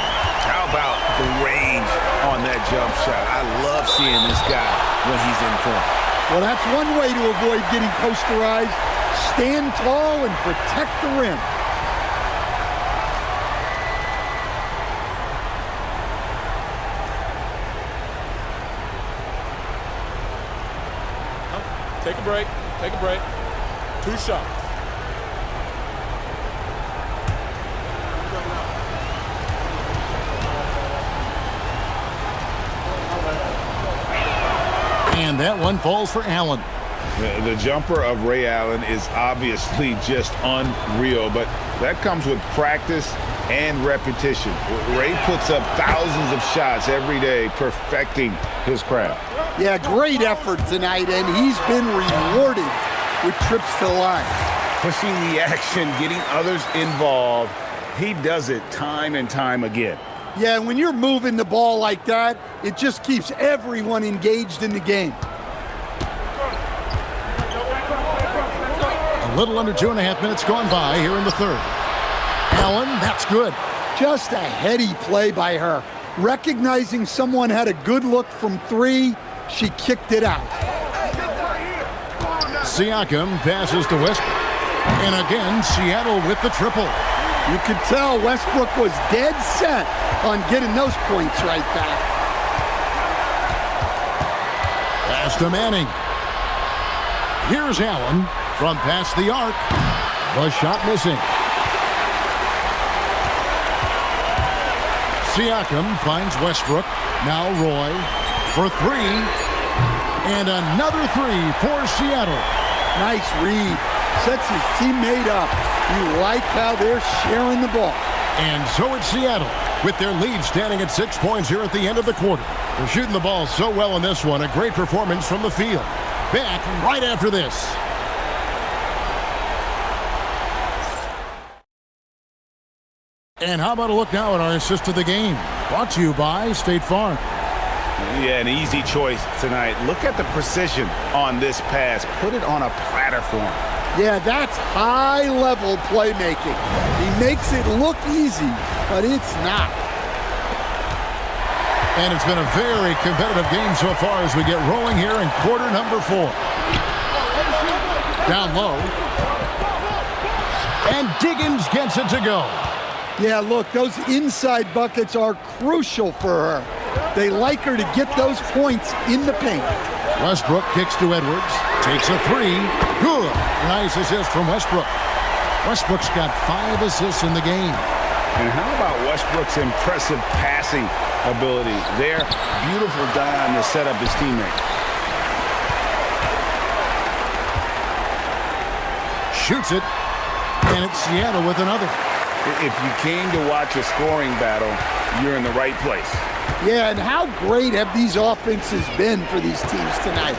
How about the range on that jump shot? I love seeing this guy when he's in form. Well, that's one way to avoid getting posterized. Stand tall and protect the rim. Take a break. Take a break. 2 shots. And that one falls for Allen. The jumper of Ray Allen is obviously just unreal, but that comes with practice and repetition. Ray puts up thousands of shots every day, perfecting his craft. Yeah, great effort tonight, and he's been rewarded with trips to the line. Pushing the action, getting others involved. He does it time and time again. Yeah, when you're moving the ball like that, it just keeps everyone engaged in the game. A little under 2.5 minutes gone by here in the third. Allen, that's good. Just a heady play by her. Recognizing someone had a good look from 3, she kicked it out. Siakam passes to Westbrook. And again, Seattle with the triple. You could tell Westbrook was dead set on getting those points right back. Pass to Manning. Here's Allen from past the arc. The shot missing. Siakam finds Westbrook. Now Roy for 3. And another 3 for Seattle. Nice read. Sets his teammate up. You like how they're sharing the ball. And so it's Seattle with their lead standing at 6 points here at the end of the quarter. They're shooting the ball so well in this one. A great performance from the field. Back right after this. And how about a look now at our assist of the game? Brought to you by State Farm. Yeah, an easy choice tonight. Look at the precision on this pass. Put it on a platter for him. Yeah, that's high-level playmaking. He makes it look easy, but it's not. And it's been a very competitive game so far as we get rolling here in quarter number 4. Down low. And Diggins gets it to go. Yeah, look, those inside buckets are crucial for her. They like her to get those points in the paint. Westbrook kicks to Edwards. Takes a 3. Good. Nice assist from Westbrook. Westbrook's got 5 assists in the game. And how about Westbrook's impressive passing ability there? Beautiful dime to set up his teammate. Shoots it. And it's Seattle with another. If you came to watch a scoring battle, you're in the right place. Yeah, and how great have these offenses been for these teams tonight?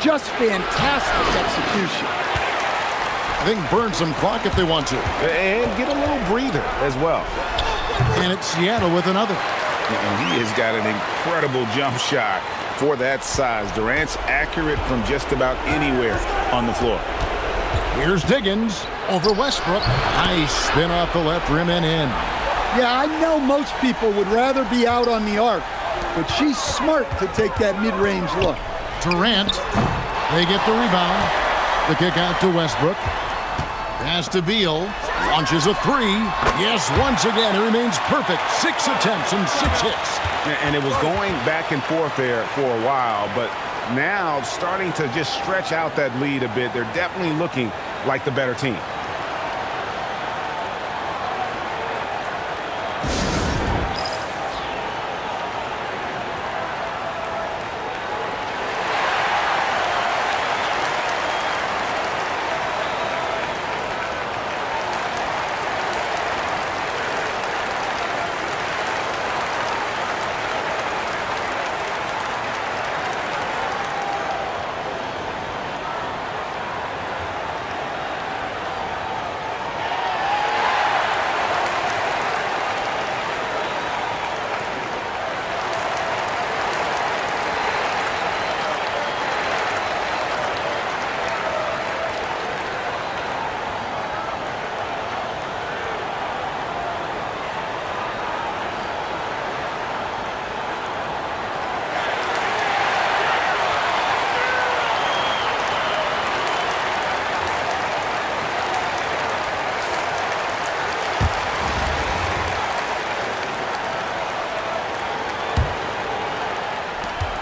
Just fantastic execution. I think burn some clock if they want to. And get a little breather as well. And it's Seattle with another. And he has got an incredible jump shot for that size. Durant's accurate from just about anywhere on the floor. Here's Diggins over Westbrook. Nice spin off the left rim and in. Yeah, I know most people would rather be out on the arc, but she's smart to take that mid-range look. Durant, they get the rebound. The kick out to Westbrook. Pass to Beal. Launches a 3. Yes, once again, it remains perfect. 6 attempts and 6 hits. And it was going back and forth there for a while, but now starting to just stretch out that lead a bit. They're definitely looking like the better team.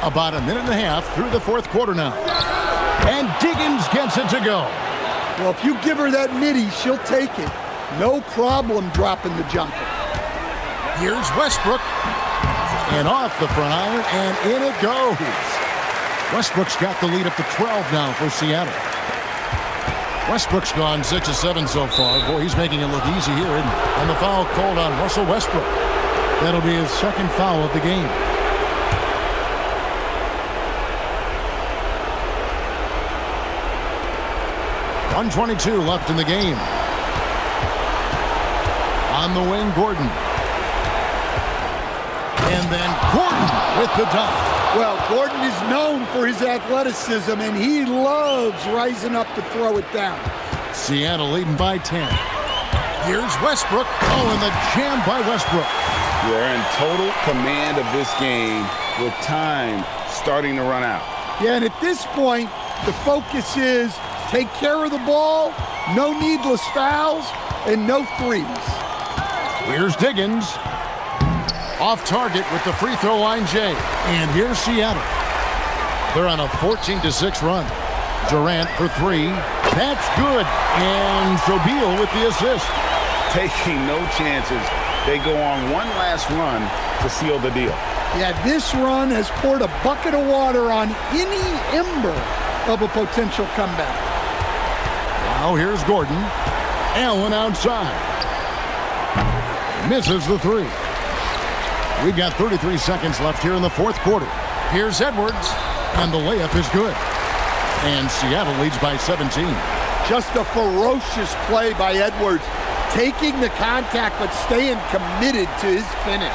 About a minute and a half through the 4th quarter now. And Diggins gets it to go. Well, if you give her that midi, she'll take it. No problem dropping the jumper. Here's Westbrook. And off the front iron, and in it goes. Westbrook's got the lead up to 12 now for Seattle. Westbrook's gone 6 of 7 so far. Boy, he's making it look easy here, isn't he? And the foul called on Russell Westbrook. That'll be his 2nd foul of the game. .122 left in the game. On the wing, Gordon. And then Gordon with the dunk. Well, Gordon is known for his athleticism, and he loves rising up to throw it down. Seattle leading by 10. Here's Westbrook. Oh, and the jam by Westbrook. They're in total command of this game with time starting to run out. Yeah, and at this point, the focus is take care of the ball, no needless fouls, and no threes. Here's Diggins. Off target with the free throw line, Jay. And here's Seattle. They're on a 14-6 run. Durant for three. That's good. And Sobeal with the assist. Taking no chances. They go on one last run to seal the deal. Yeah, this run has poured a bucket of water on any ember of a potential comeback. Now here's Gordon. Allen outside. Misses the three. We've got 33 seconds left here in the fourth quarter. Here's Edwards, and the layup is good. And Seattle leads by 17. Just a ferocious play by Edwards, taking the contact but staying committed to his finish.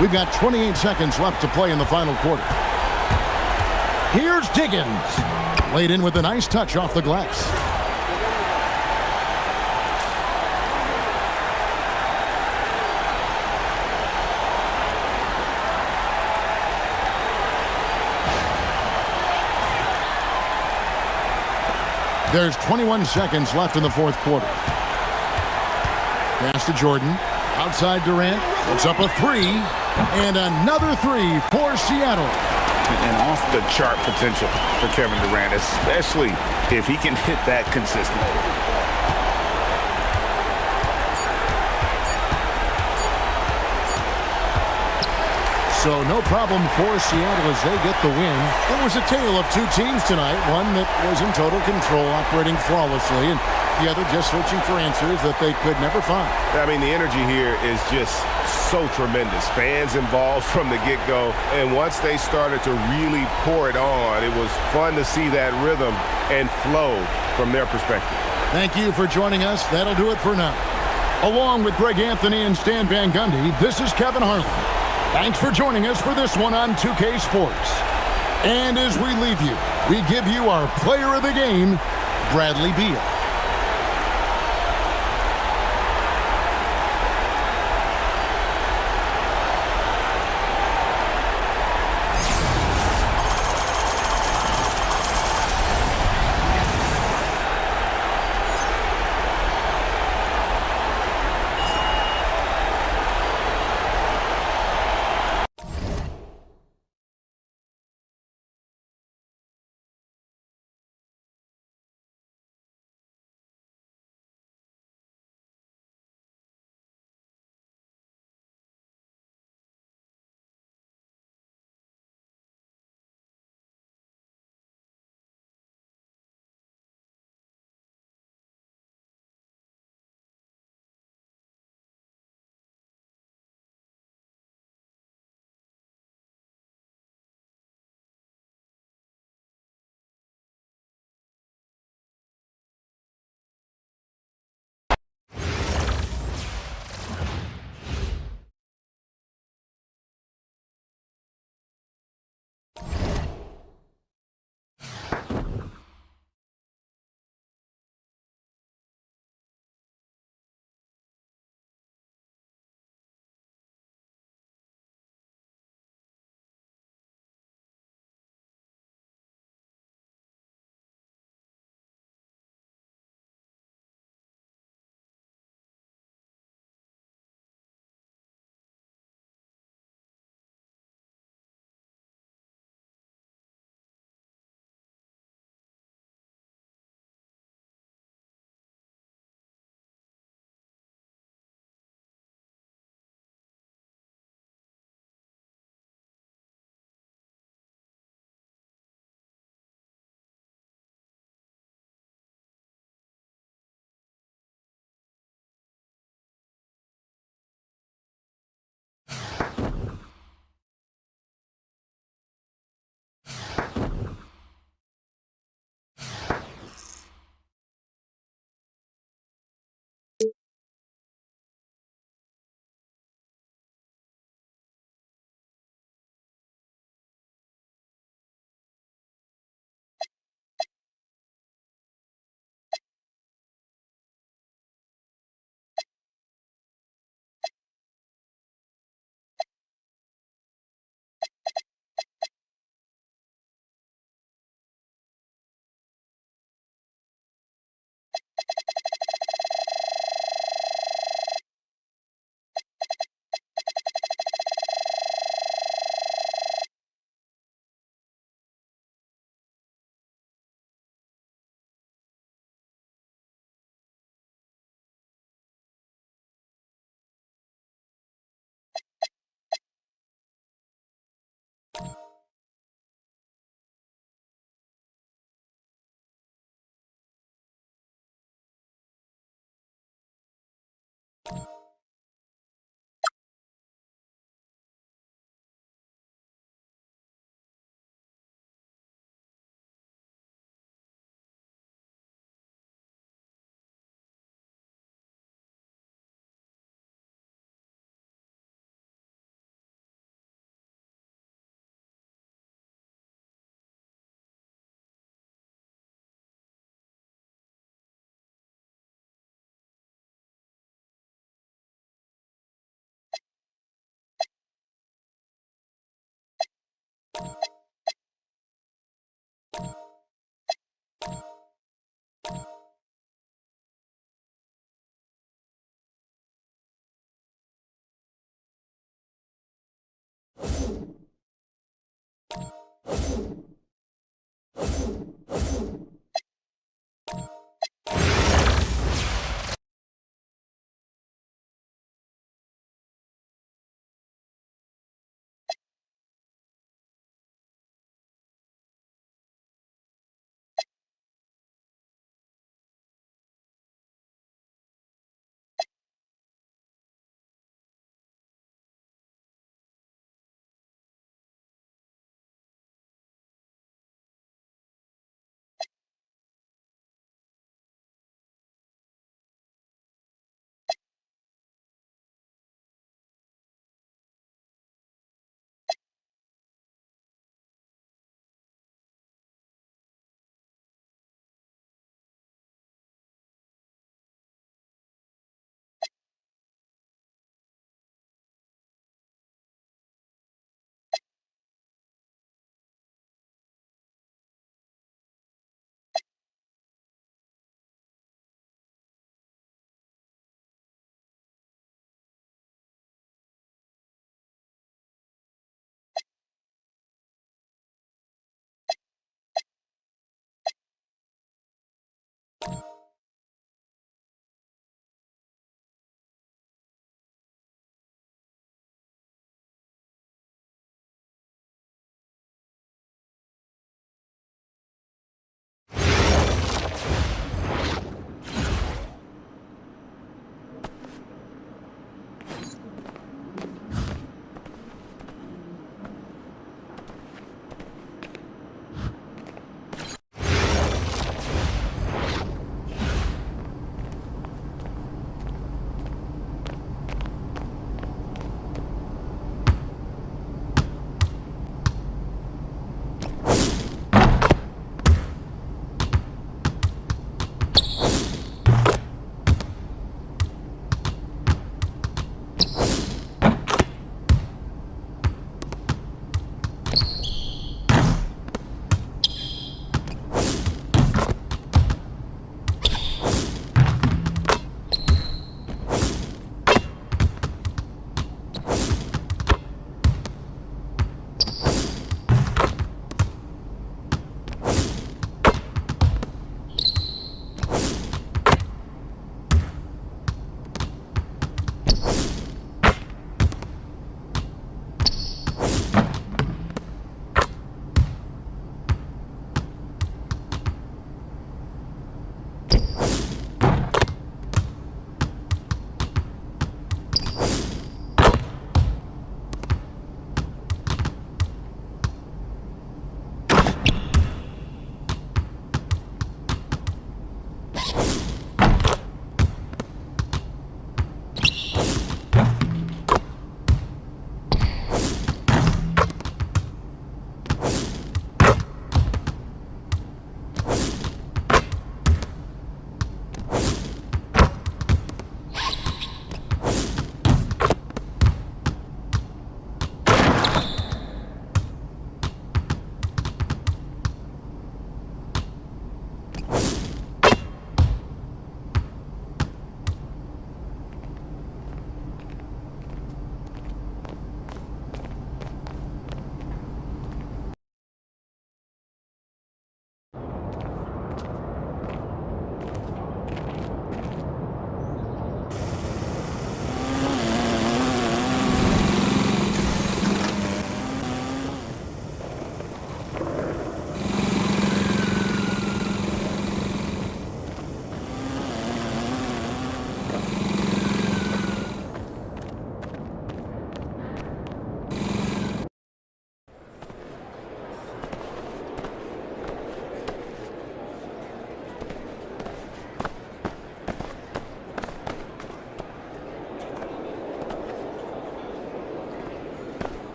We've got 28 seconds left to play in the final quarter. Here's Diggins. Laid in with a nice touch off the glass. There's 21 seconds left in the fourth quarter. Pass to Jordan. Outside Durant. Puts up a three. And another three for Seattle. And off-the-chart potential for Kevin Durant, especially if he can hit that consistently. So no problem for Seattle as they get the win. It was a tale of two teams tonight. One that was in total control, operating flawlessly, and the other just searching for answers that they could never find. I mean, the energy here is just so tremendous. Fans involved from the get-go, and once they started to really pour it on, it was fun to see that rhythm and flow from their perspective. Thank you for joining us. That'll do it for now. Along with Greg Anthony and Stan Van Gundy, this is Kevin Harlan. Thanks for joining us for this one on 2K Sports. And as we leave you, we give you our player of the game, Bradley Beal.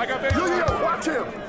I got big. Watch him.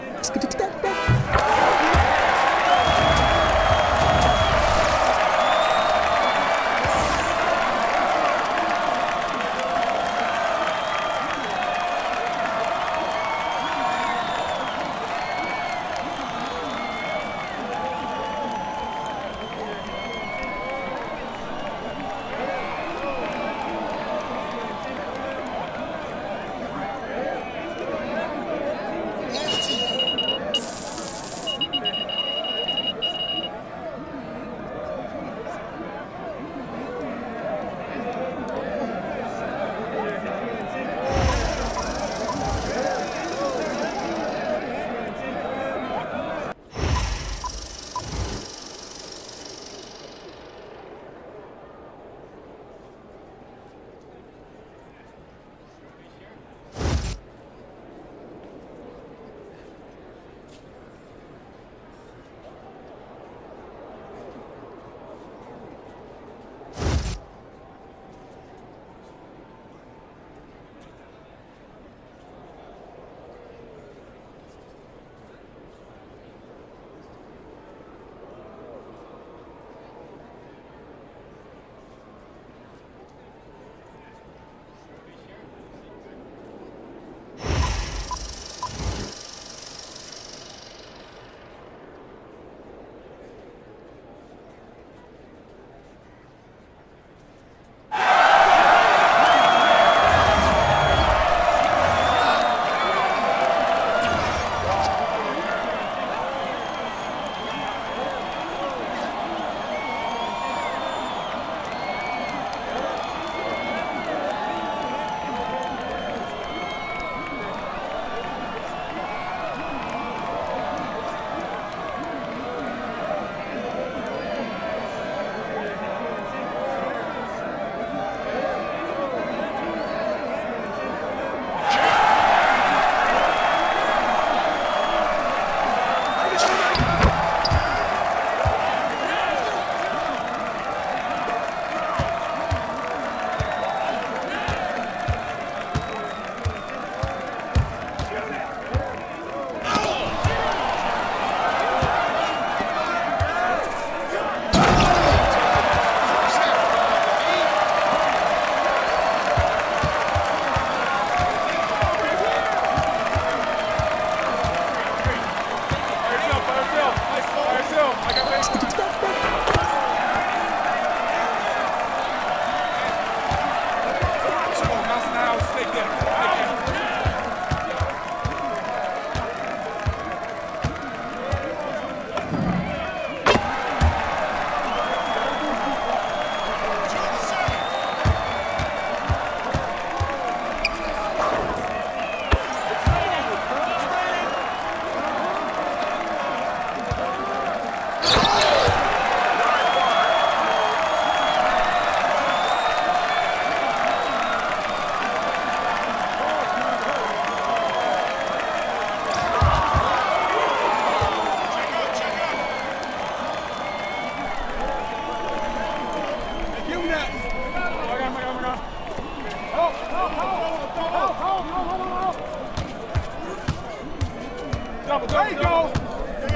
There you go.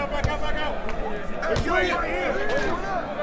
Back out. Hey, you right here.